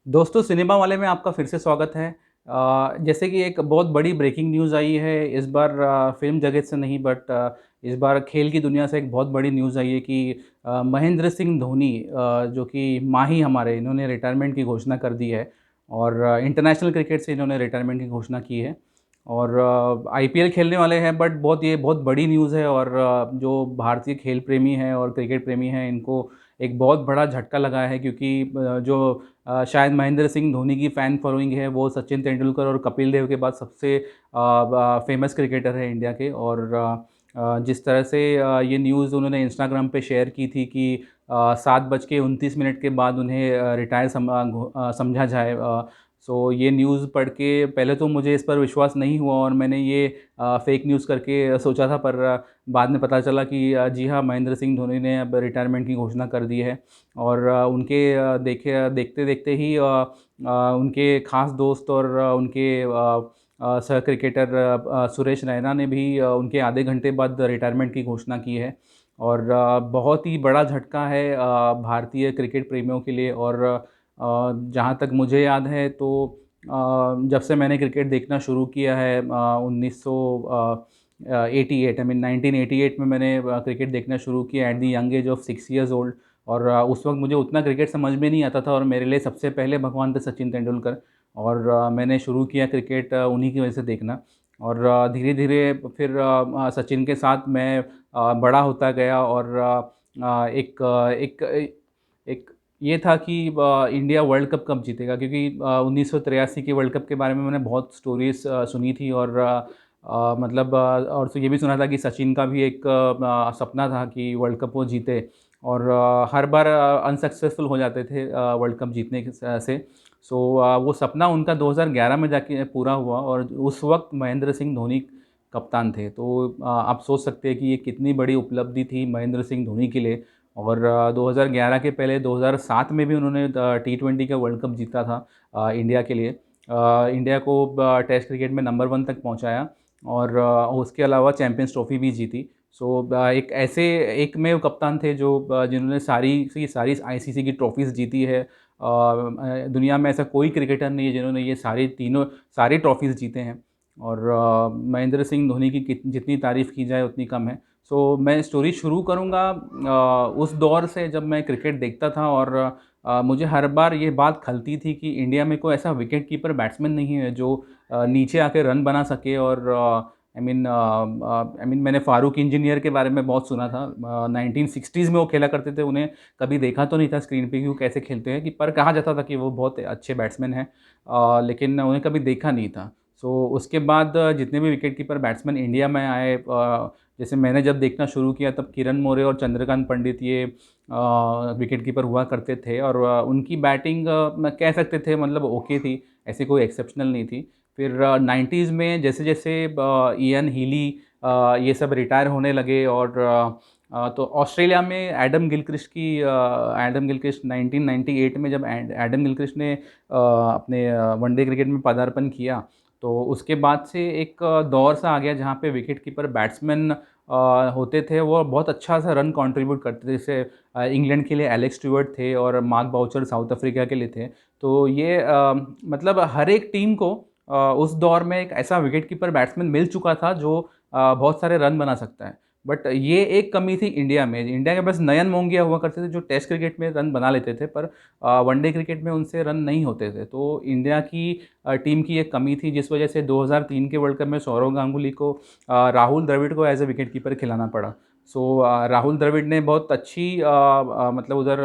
दोस्तों सिनेमा वाले में आपका फिर से स्वागत है। जैसे कि एक बहुत बड़ी ब्रेकिंग न्यूज़ आई है इस बार, फ़िल्म जगत से नहीं बट इस बार खेल की दुनिया से एक बहुत बड़ी न्यूज़ आई है कि महेंद्र सिंह धोनी, जो कि माही हमारे, इन्होंने रिटायरमेंट की घोषणा कर दी है और इंटरनेशनल क्रिकेट से इन्होंने रिटायरमेंट की घोषणा की है और आईपीएल खेलने वाले हैं। बट ये बहुत बड़ी न्यूज़ है और जो भारतीय खेल प्रेमी हैं और क्रिकेट प्रेमी हैं इनको एक बहुत बड़ा झटका लगा है, क्योंकि शायद महेंद्र सिंह धोनी की फ़ैन फॉलोइंग है वो सचिन तेंदुलकर और कपिल देव के बाद सबसे फेमस क्रिकेटर है इंडिया के। और जिस तरह से ये न्यूज़ उन्होंने इंस्टाग्राम पे शेयर की थी कि 7:29 के बाद उन्हें रिटायर समझा जाए। सो ये न्यूज़ पढ़ के पहले तो मुझे इस पर विश्वास नहीं हुआ और मैंने ये फेक न्यूज़ करके सोचा था, पर बाद में पता चला कि जी हाँ, महेंद्र सिंह धोनी ने अब रिटायरमेंट की घोषणा कर दी है। और उनके देखते-देखते ही उनके ख़ास दोस्त और उनके सह क्रिकेटर सुरेश रैना ने भी उनके आधे घंटे बाद रिटायरमेंट की घोषणा की है। और बहुत ही बड़ा झटका है भारतीय क्रिकेट प्रेमियों के लिए। और जहाँ तक मुझे याद है तो जब से मैंने क्रिकेट देखना शुरू किया है 1988, आई मीन 1988 में मैंने क्रिकेट देखना शुरू किया at the young age of 6 years old. और उस वक्त मुझे उतना क्रिकेट समझ में नहीं आता था और मेरे लिए सबसे पहले भगवान थे सचिन तेंदुलकर। और मैंने शुरू किया क्रिकेट उन्हीं की वजह से देखना। और धीरे-धीरे फिर सचिन के साथ मैं बड़ा होता गया। और एक एक एक ये था कि इंडिया वर्ल्ड कप कब जीतेगा, क्योंकि 1983 के वर्ल्ड कप के बारे में मैंने बहुत स्टोरीज़ सुनी थी। और और तो ये भी सुना था कि सचिन का भी एक सपना था कि वर्ल्ड कप वो जीते। और हर बार अनसक्सेसफुल हो जाते थे वर्ल्ड कप जीतने से। सो वो सपना उनका 2011 में जाके पूरा हुआ और उस वक्त महेंद्र सिंह धोनी कप्तान थे। तो आप सोच सकते हैं कि ये कितनी बड़ी उपलब्धि थी महेंद्र सिंह धोनी के लिए। और 2011 के पहले 2007 में भी उन्होंने टी20 का वर्ल्ड कप जीता था इंडिया के लिए। इंडिया को टेस्ट क्रिकेट में नंबर 1 तक पहुंचाया। और उसके अलावा चैंपियंस ट्रॉफी भी जीती। सो एक ऐसे एकमेव कप्तान थे जो जिन्होंने सारी की सारी आईसीसी की ट्रॉफीज़ जीती है। दुनिया में ऐसा कोई क्रिकेटर नहीं है जिन्होंने ये सारी ट्रॉफीज़ जीते हैं। और महेंद्र सिंह धोनी की जितनी तारीफ़ की जाए उतनी कम है। सो मैं स्टोरी शुरू करूँगा उस दौर से जब मैं क्रिकेट देखता था। और मुझे हर बार ये बात खलती थी कि इंडिया में कोई ऐसा विकेट कीपर बैट्समैन नहीं है जो नीचे आके रन बना सके। और मैंने फ़ारूक इंजीनियर के बारे में बहुत सुना था। 1960s में वो खेला करते थे, उन्हें कभी देखा तो नहीं था स्क्रीन पे कि वो कैसे खेलते हैं, कि पर कहा जाता था कि वो बहुत अच्छे बैट्समैन हैं, लेकिन उन्हें कभी देखा नहीं था। सो उसके बाद जितने भी विकेट कीपर बैट्समैन इंडिया में आए, जैसे मैंने जब देखना शुरू किया तब किरण मोरे और चंद्रकांत पंडित ये विकेट कीपर हुआ करते थे। और उनकी बैटिंग मैं कह सकते थे मतलब ओके थी, ऐसी कोई एक्सेप्शनल नहीं थी। फिर 90s में जैसे जैसे इयन हीली ये सब रिटायर होने लगे। और तो ऑस्ट्रेलिया में एडम गिलक्रिस्ट 1998 में जब एडम गिलक्रिस्ट ने अपने वनडे क्रिकेट में पदार्पण किया, तो उसके बाद से एक दौर सा आ गया जहाँ पे विकेट कीपर बैट्समैन होते थे, वो बहुत अच्छा सा रन कंट्रीब्यूट करते थे। जैसे इंग्लैंड के लिए एलेक्स स्टुअर्ट थे और मार्क बाउचर साउथ अफ्रीका के लिए थे। तो ये मतलब हर एक टीम को उस दौर में एक ऐसा विकेट कीपर बैट्समैन मिल चुका था जो बहुत सारे रन बना सकता है। बट ये एक कमी थी इंडिया के पास नयन मोंगिया हुआ करते थे जो टेस्ट क्रिकेट में रन बना लेते थे, पर वनडे क्रिकेट में उनसे रन नहीं होते थे। तो इंडिया की टीम की एक कमी थी, जिस वजह से 2003 के वर्ल्ड कप में सौरव गांगुली को राहुल द्रविड़ को एज ए विकेट कीपर खिलाना पड़ा। सो राहुल द्रविड़ ने बहुत अच्छी मतलब उधर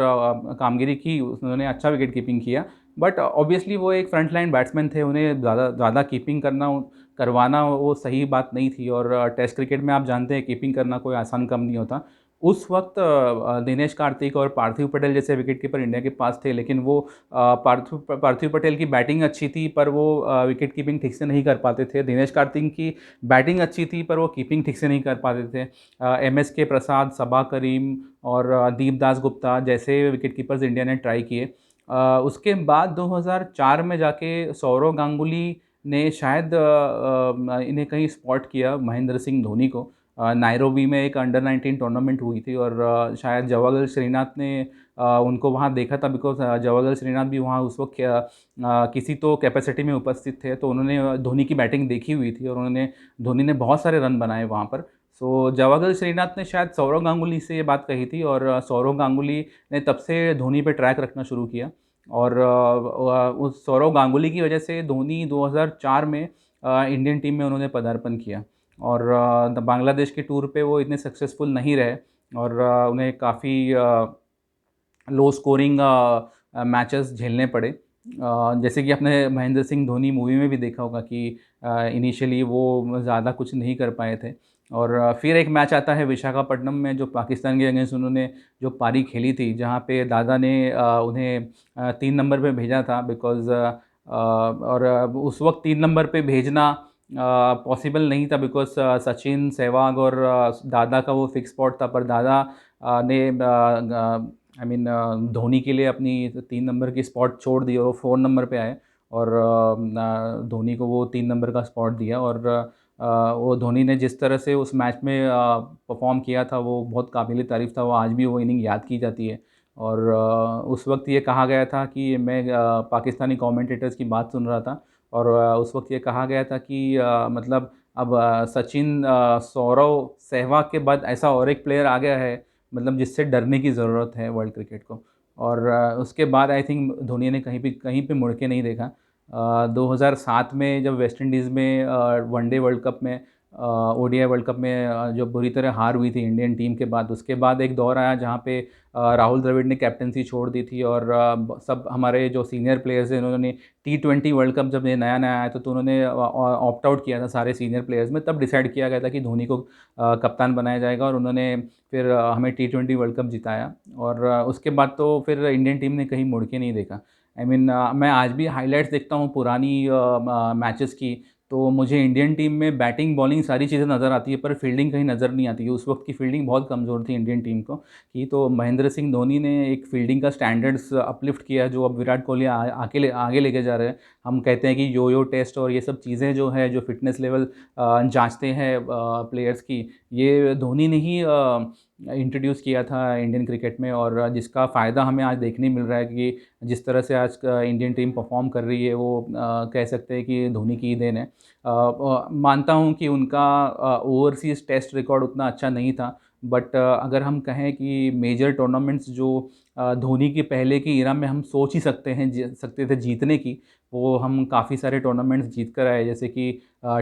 कामगिरी की, उन्होंने अच्छा विकेट कीपिंग किया। बट ऑब्वियसली वो एक फ्रंट लाइन बैट्समैन थे, उन्हें ज़्यादा ज़्यादा कीपिंग करवाना वो सही बात नहीं थी। और टेस्ट क्रिकेट में आप जानते हैं कीपिंग करना कोई आसान काम नहीं होता। उस वक्त दिनेश कार्तिक और पार्थिव पटेल जैसे विकेट कीपर इंडिया के पास थे, लेकिन वो पार्थिव पटेल की बैटिंग अच्छी थी पर वो विकेट कीपिंग ठीक से नहीं कर पाते थे। दिनेश कार्तिक की बैटिंग अच्छी थी पर वो कीपिंग ठीक से नहीं कर पाते थे। एम एस के प्रसाद, सबा करीम और दीप दास गुप्ता जैसे विकेट कीपर्स इंडिया ने ट्राई किए। उसके बाद 2004 में जाके सौरव गांगुली ने शायद इन्हें कहीं स्पॉट किया, महेंद्र सिंह धोनी को। नायरोबी में एक अंडर 19 टूर्नामेंट हुई थी और शायद जवाहर श्रीनाथ ने उनको वहाँ देखा था, बिकॉज़ जवाहरलाल श्रीनाथ भी वहाँ उस वक़्त किसी तो कैपेसिटी में उपस्थित थे, तो उन्होंने धोनी की बैटिंग देखी हुई थी और धोनी ने बहुत सारे रन बनाए वहाँ पर। सो जवाहरलाल श्रीनाथ ने शायद सौरव गांगुली से ये बात कही थी, और सौरव गांगुली ने तब से धोनी पे ट्रैक रखना शुरू किया। और उस सौरव गांगुली की वजह से धोनी 2004 में इंडियन टीम में उन्होंने पदार्पण किया, और बांग्लादेश के टूर पे वो इतने सक्सेसफुल नहीं रहे, और उन्हें काफ़ी लो स्कोरिंग मैचेस झेलने पड़े। जैसे कि आपने महेंद्र सिंह धोनी मूवी में भी देखा होगा कि इनिशियली वो ज़्यादा कुछ नहीं कर पाए थे, और फिर एक मैच आता है विशाखापट्टनम में, जो पाकिस्तान के अगेंस्ट उन्होंने जो पारी खेली थी, जहाँ पे दादा ने उन्हें 3 नंबर पे भेजा था, बिकॉज़ और उस वक्त 3 नंबर पे भेजना पॉसिबल नहीं था, बिकॉज सचिन, सहवाग और दादा का वो फिक्स स्पॉट था, पर दादा ने आई मीन धोनी के लिए अपनी 3 नंबर की स्पॉट छोड़ दी और वो 4 नंबर पे आए, और धोनी को वो 3 नंबर का स्पॉट दिया, और वो धोनी ने जिस तरह से उस मैच में परफॉर्म किया था वो बहुत काबिल तारीफ़ था। वो आज भी वो इनिंग याद की जाती है, और उस वक्त ये कहा गया था कि मैं पाकिस्तानी कमेंटेटर्स की बात सुन रहा था, और उस वक्त ये कहा गया था कि मतलब अब सचिन, सौरव, सहवाग के बाद ऐसा और एक प्लेयर आ गया है, मतलब जिससे डरने की ज़रूरत है वर्ल्ड क्रिकेट को। और उसके बाद आई थिंक धोनी ने कहीं पे मुड़ के नहीं देखा। 2007 में जब वेस्ट इंडीज़ में वनडे वर्ल्ड कप में, ओडीआई वर्ल्ड कप में जो बुरी तरह हार हुई थी इंडियन टीम के बाद, उसके बाद एक दौर आया जहाँ पे राहुल द्रविड़ ने कैप्टनसी छोड़ दी थी, और सब हमारे जो सीनियर प्लेयर्स हैं उन्होंने T20 वर्ल्ड कप जब ये नया नया आया था, तो उन्होंने ऑप्ट आउट किया था सारे सीनियर प्लेयर्स में। तब डिसाइड किया गया था कि धोनी को कप्तान बनाया जाएगा, और उन्होंने फिर हमें T20 वर्ल्ड कप जिताया, और उसके बाद तो फिर इंडियन टीम ने कहीं मुड़ के नहीं देखा। आई मीन मैं आज भी हाइलाइट्स देखता हूँ पुरानी मैचेस की, तो मुझे इंडियन टीम में बैटिंग बॉलिंग सारी चीज़ें नज़र आती है, पर फील्डिंग कहीं नज़र नहीं आती है। उस वक्त की फील्डिंग बहुत कमज़ोर थी इंडियन टीम को की, तो महेंद्र सिंह धोनी ने एक फील्डिंग का स्टैंडर्ड्स अपलिफ्ट किया, जो अब विराट कोहली आगे लेके जा रहे हैं। हम कहते हैं कि यो टेस्ट और ये सब चीज़ें जो है, जो फिटनेस लेवल जांचते हैं प्लेयर्स की, ये धोनी ने ही इंट्रोड्यूस किया था इंडियन क्रिकेट में, और जिसका फ़ायदा हमें आज देखने मिल रहा है कि जिस तरह से आज इंडियन टीम परफॉर्म कर रही है, वो कह सकते हैं कि धोनी की ही देन है। मानता हूँ कि उनका ओवरसीज़ टेस्ट रिकॉर्ड उतना अच्छा नहीं था, बट अगर हम कहें कि मेजर टूर्नामेंट्स जो धोनी के पहले की इरा में हम सोच ही सकते थे जीतने की, वो हम काफ़ी सारे टूर्नामेंट्स जीत कर आए, जैसे कि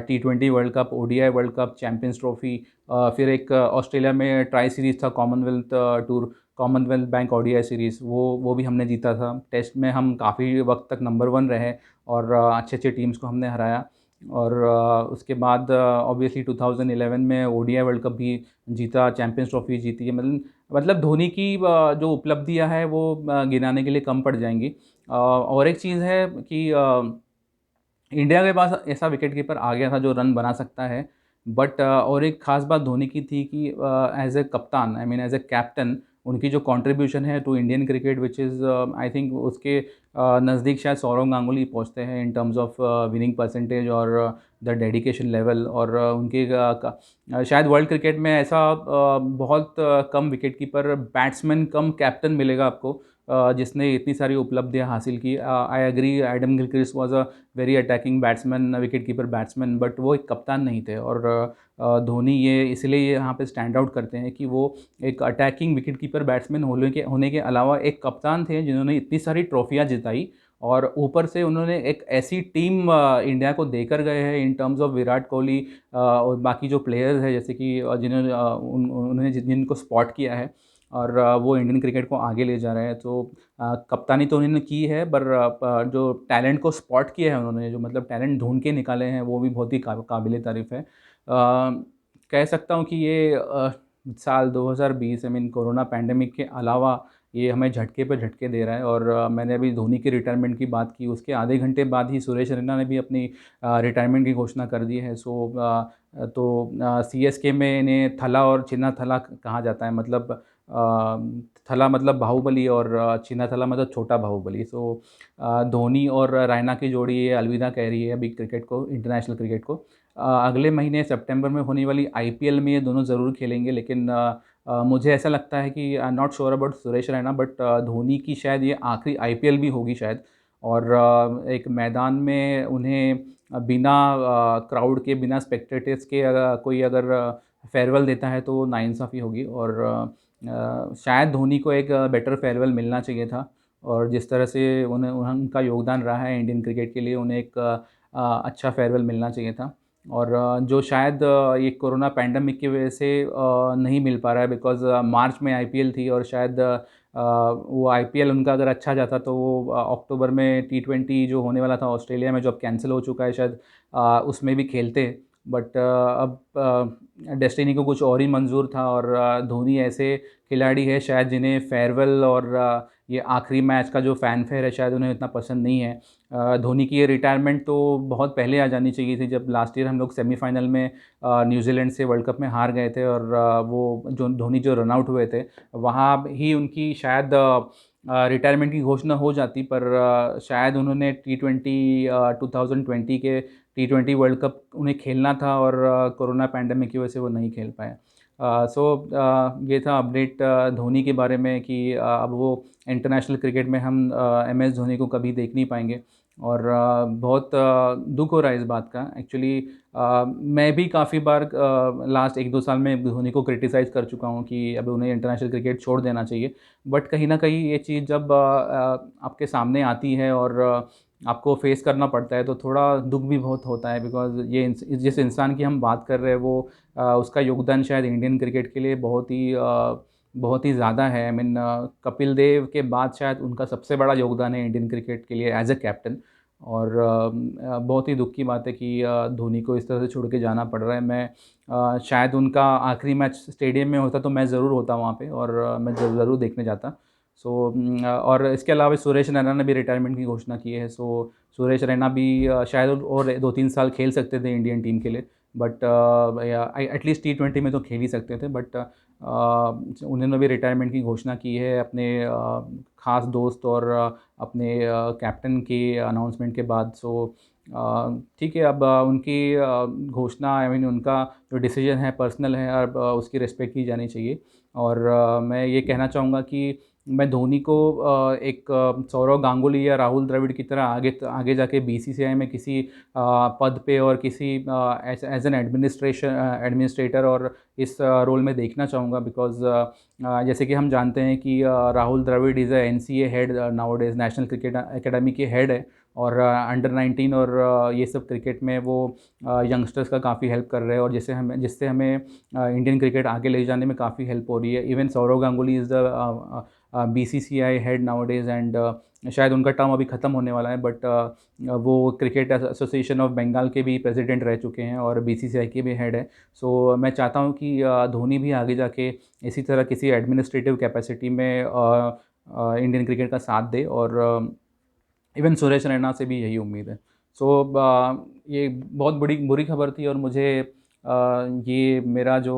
T20 world cup, ODI world cup, champions trophy, फिर एक ऑस्ट्रेलिया में ट्राई सीरीज़ था, कॉमनवेल्थ बैंक ओडीआई सीरीज़, वो भी हमने जीता था। टेस्ट में हम काफ़ी वक्त तक नंबर 1 रहे, और अच्छे अच्छे टीम्स को हमने हराया, और उसके बाद ऑब्वियसली 2011 में ओडीआई वर्ल्ड कप भी जीता, चैंपियंस ट्रॉफी जीती है। मतलब धोनी की जो उपलब्धियां हैं वो गिनाने के लिए कम पड़ जाएंगी। और एक चीज़ है कि इंडिया के पास ऐसा विकेट कीपर आ गया था जो रन बना सकता है, बट और एक ख़ास बात धोनी की थी कि एज ए कप्तान, I mean as a captain, उनकी जो कंट्रीब्यूशन है to Indian cricket, which is I think उसके नज़दीक शायद सौरव गांगुली पहुंचते हैं in terms of winning percentage और द डेडिकेशन लेवल, और शायद वर्ल्ड क्रिकेट में ऐसा बहुत कम wicket keeper, batsman cum captain मिलेगा आपको जिसने इतनी सारी उपलब्धियां हासिल की। I agree, Adam Gilchrist was a very attacking batsman, wicket keeper batsman, but वो एक कप्तान नहीं थे, और धोनी ये इसलिए ये यहाँ पे स्टैंड आउट करते हैं कि वो एक अटैकिंग विकेट कीपर बैट्समैन होने के अलावा एक कप्तान थे जिन्होंने इतनी सारी ट्रॉफियाँ जिताई, और ऊपर से उन्होंने एक ऐसी टीम इंडिया को देकर गए हैं in terms of Virat Kohli और बाकी जो प्लेयर्स हैं, जैसे कि जिन्होंने उन्होंने जिनको स्पॉट किया है, और वो इंडियन क्रिकेट को आगे ले जा रहे हैं। तो कप्तानी तो उन्होंने की है, पर जो टैलेंट को स्पॉट किया है उन्होंने, जो मतलब टैलेंट ढूंढ के निकाले हैं, वो भी बहुत ही काबिल तारीफ़ है। कह सकता हूँ कि ये साल 2020, आई मीन कोरोना पैंडेमिक के अलावा, ये हमें झटके पर झटके दे रहा है। और मैंने अभी धोनी के रिटायरमेंट की बात की, उसके आधे घंटे बाद ही सुरेश रैना ने भी अपनी रिटायरमेंट की घोषणा कर दी है। तो CSK में इन्हें थला और छिन्ना थला कहा जाता है, मतलब थला मतलब बाहुबली, और छिन्ना थला मतलब छोटा बाहुबली। धोनी और रैना की जोड़ी ये अलविदा कह रही है अभी क्रिकेट को, इंटरनेशनल क्रिकेट को। अगले महीने सितंबर में होने वाली IPL में ये दोनों ज़रूर खेलेंगे, लेकिन मुझे ऐसा लगता है कि I am not sure about Suresh Raina, but Dhoni की शायद ये आखिरी आईपीएल भी होगी शायद। और एक मैदान में उन्हें बिना क्राउड के, बिना स्पेक्टेटर्स के कोई अगर फेयरवेल देता है तो नाइंसाफ़ी होगी। और शायद धोनी को एक बेटर फेयरवेल मिलना चाहिए था। और जिस तरह से उनका योगदान रहा है इंडियन क्रिकेट के लिए, उन्हें एक अच्छा फेयरवेल मिलना चाहिए था। और जो शायद ये कोरोना पैंडेमिक की वजह से नहीं मिल पा रहा है, बिकॉज़ मार्च में आईपीएल थी और शायद वो आईपीएल उनका अगर अच्छा जाता तो वो अक्टूबर में टी20 जो होने वाला था ऑस्ट्रेलिया में, जो अब कैंसिल हो चुका है शायद, उसमें भी खेलते। बट अब डेस्टिनी को कुछ और ही मंजूर था। और धोनी ऐसे खिलाड़ी है शायद जिन्हें फेयरवेल और ये आखिरी मैच का जो फैनफेयर है शायद उन्हें इतना पसंद नहीं है। धोनी की ये रिटायरमेंट तो बहुत पहले आ जानी चाहिए थी, जब लास्ट ईयर हम लोग सेमीफाइनल में न्यूजीलैंड से वर्ल्ड कप में हार गए थे। और वो जो धोनी जो रन आउट हुए थे, वहाँ ही उनकी शायद रिटायरमेंट की घोषणा हो जाती। पर शायद उन्होंने टी20 2020 के टी20 वर्ल्ड कप उन्हें खेलना था और कोरोना पैंडेमिक की वजह से वो नहीं खेल पाए। सो ये था अपडेट धोनी के बारे में कि अब वो इंटरनेशनल क्रिकेट में हम एम एस धोनी को कभी देख नहीं पाएंगे। और बहुत दुख हो रहा है इस बात का। एक्चुअली मैं भी काफ़ी बार लास्ट 1-2 साल में धोनी को क्रिटिसाइज़ कर चुका हूँ कि अब उन्हें इंटरनेशनल क्रिकेट छोड़ देना चाहिए। बट कहीं न कहीं ये चीज़ जब आपके सामने आती है और आपको फेस करना पड़ता है तो थोड़ा दुःख भी बहुत होता है, बिकॉज़ जिस इंसान की हम बात कर रहे हैं वो उसका योगदान शायद इंडियन क्रिकेट के लिए बहुत ही ज़्यादा है। आई मीन कपिल देव के बाद शायद उनका सबसे बड़ा योगदान है इंडियन क्रिकेट के लिए एज़ अ कैप्टन। और बहुत ही दुःख की बात है कि धोनी को इस तरह से छोड़ के जाना पड़ रहा है। मैं शायद उनका आखिरी मैच स्टेडियम में होता तो मैं ज़रूर होता वहाँ पे, और मैं ज़रूर देखने जाता। सो और इसके अलावा सुरेश रैना ने भी रिटायरमेंट की घोषणा की है। सो सुरेश रैना भी शायद और 2-3 साल खेल सकते थे इंडियन टीम के लिए। बट एटलीस्ट टी20 में तो खेल ही सकते थे। बट उन्होंने भी रिटायरमेंट की घोषणा की है अपने ख़ास दोस्त और अपने कैप्टन की अनाउंसमेंट के बाद। सो ठीक है, अब उनकी घोषणा, आई मीन उनका जो डिसीजन है पर्सनल है, अब उसकी रिस्पेक्ट की जानी चाहिए। और मैं ये कहना चाहूँगा कि मैं धोनी को एक सौरव गांगुली या राहुल द्रविड़ की तरह आगे आगे जाके बीसीसीआई में किसी पद पे और किसी एज एन एडमिनिस्ट्रेटर और इस रोल में देखना चाहूँगा। बिकॉज़ जैसे कि हम जानते हैं कि Rahul Dravid is a NCA head nowadays, national cricket academy के हेड है। और अंडर 19 और ये सब क्रिकेट में वो यंगस्टर्स का काफ़ी हेल्प कर रहे हैं, और जिससे हमें इंडियन क्रिकेट आगे ले जाने में काफ़ी हेल्प हो रही है। Even Saurav Ganguly is the BCCI head nowadays, and शायद उनका टर्म अभी ख़त्म होने वाला है। बट वो क्रिकेट एसोसिएशन ऑफ बंगाल के भी प्रेसिडेंट रह चुके हैं और बीसीसीआई के भी हेड है। सो मैं चाहता हूँ कि धोनी भी आगे जाके इसी तरह किसी एडमिनिस्ट्रेटिव कैपेसिटी में इंडियन क्रिकेट का साथ दे। और इवन सुरेश रैना से भी यही उम्मीद है। सो ये बहुत बड़ी बुरी खबर थी, और मुझे ये मेरा जो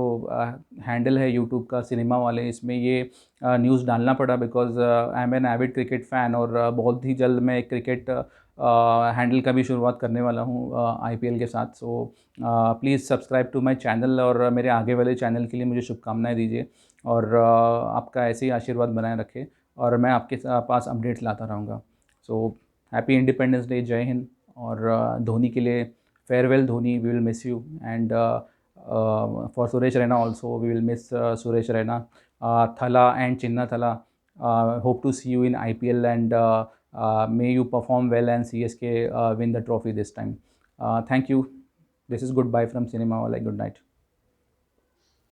हैंडल है यूट्यूब का सिनेमा वाले, इसमें ये न्यूज़ डालना पड़ा, because I am an avid cricket fan. और बहुत ही जल्द मैं एक क्रिकेट हैंडल का भी शुरुआत करने वाला हूँ आईपीएल के साथ। So please subscribe to my channel, और मेरे आगे वाले चैनल के लिए मुझे शुभकामनाएँ दीजिए। और आपका ऐसे ही आशीर्वाद बनाए रखें, और मैं आपके पास अपडेट्स लाता रहूँगा। सो हैप्पी इंडिपेंडेंस डे, जय हिंद। और धोनी के लिए farewell Dhoni, we will miss you. And for Suresh Raina also, we will miss Suresh Raina, Thala and Chinna Thala. Hope to see you in IPL, and may you perform well and CSK win the trophy this time. Thank you. This is goodbye from Cinema Wala. Good night.